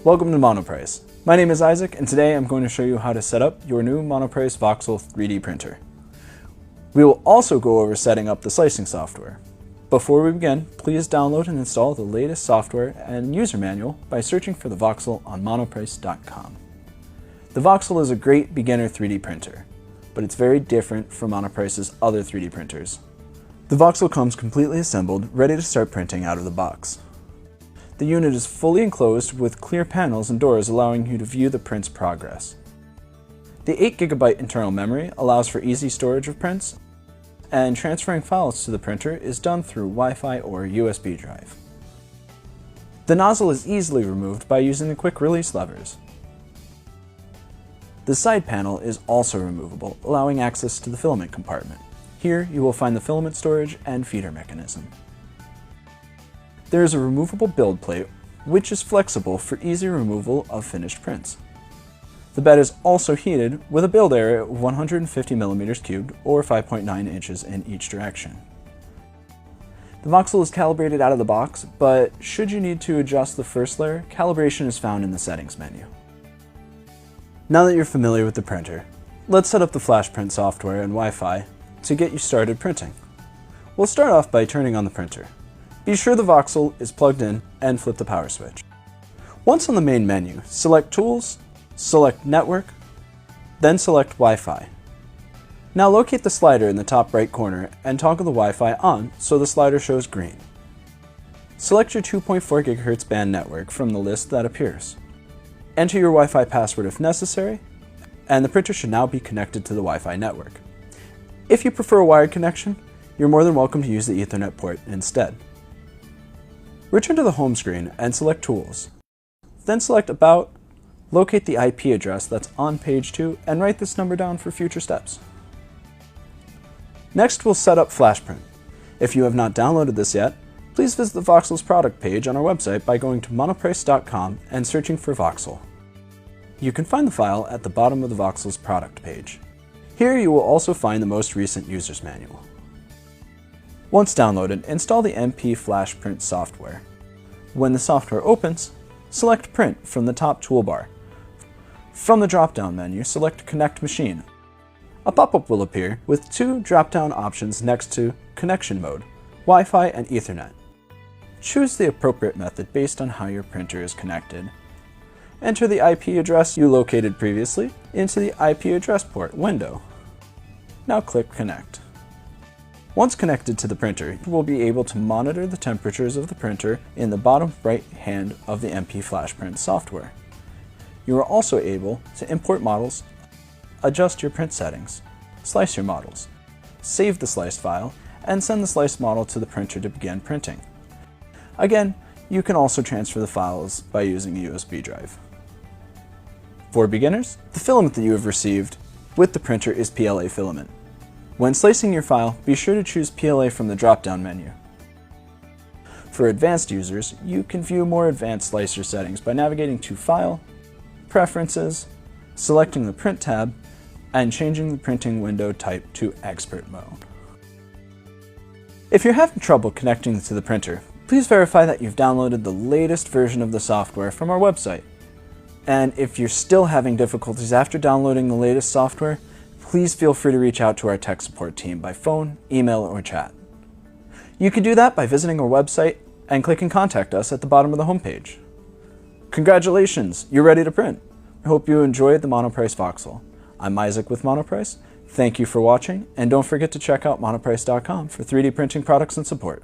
Welcome to Monoprice. My name is Isaac, and today I'm going to show you how to set up your new Monoprice Voxel 3D printer. We will also go over setting up the slicing software. Before we begin, please download and install the latest software and user manual by searching for the Voxel on monoprice.com. The Voxel is a great beginner 3D printer, but it's very different from Monoprice's other 3D printers. The Voxel comes completely assembled, ready to start printing out of the box. The unit is fully enclosed with clear panels and doors allowing you to view the print's progress. The 8GB internal memory allows for easy storage of prints, and transferring files to the printer is done through Wi-Fi or USB drive. The nozzle is easily removed by using the quick release levers. The side panel is also removable, allowing access to the filament compartment. Here you will find the filament storage and feeder mechanism. There is a removable build plate, which is flexible for easy removal of finished prints. The bed is also heated with a build area of 150 mm3 or 5.9 inches in each direction. The Voxel is calibrated out of the box, but should you need to adjust the first layer, calibration is found in the settings menu. Now that you're familiar with the printer, let's set up the flash print software and Wi-Fi to get you started printing. We'll start off by turning on the printer. Be sure the Voxel is plugged in and flip the power switch. Once on the main menu, select Tools, select Network, then select Wi-Fi. Now locate the slider in the top right corner and toggle the Wi-Fi on so the slider shows green. Select your 2.4 GHz band network from the list that appears. Enter your Wi-Fi password if necessary, and the printer should now be connected to the Wi-Fi network. If you prefer a wired connection, you're more than welcome to use the Ethernet port instead. Return to the home screen and select Tools. Then select About, locate the IP address that's on page 2, and write this number down for future steps. Next, we'll set up FlashPrint. If you have not downloaded this yet, please visit the Voxel's product page on our website by going to monoprice.com and searching for Voxel. You can find the file at the bottom of the Voxel's product page. Here you will also find the most recent user's manual. Once downloaded, install the MP Flash Print software. When the software opens, select Print from the top toolbar. From the drop-down menu, select Connect Machine. A pop-up will appear with two drop-down options next to Connection Mode, Wi-Fi and Ethernet. Choose the appropriate method based on how your printer is connected. Enter the IP address you located previously into the IP address port window. Now click Connect. Once connected to the printer, you will be able to monitor the temperatures of the printer in the bottom right hand of the MP Flash Print software. You are also able to import models, adjust your print settings, slice your models, save the sliced file, and send the sliced model to the printer to begin printing. Again, you can also transfer the files by using a USB drive. For beginners, the filament that you have received with the printer is PLA filament. When slicing your file, be sure to choose PLA from the drop-down menu. For advanced users, you can view more advanced slicer settings by navigating to File, Preferences, selecting the Print tab, and changing the printing window type to Expert mode. If you're having trouble connecting to the printer, please verify that you've downloaded the latest version of the software from our website. And if you're still having difficulties after downloading the latest software, please feel free to reach out to our tech support team by phone, email, or chat. You can do that by visiting our website and clicking Contact Us at the bottom of the homepage. Congratulations, you're ready to print. I hope you enjoyed the Monoprice Voxel. I'm Isaac with Monoprice. Thank you for watching, and don't forget to check out monoprice.com for 3D printing products and support.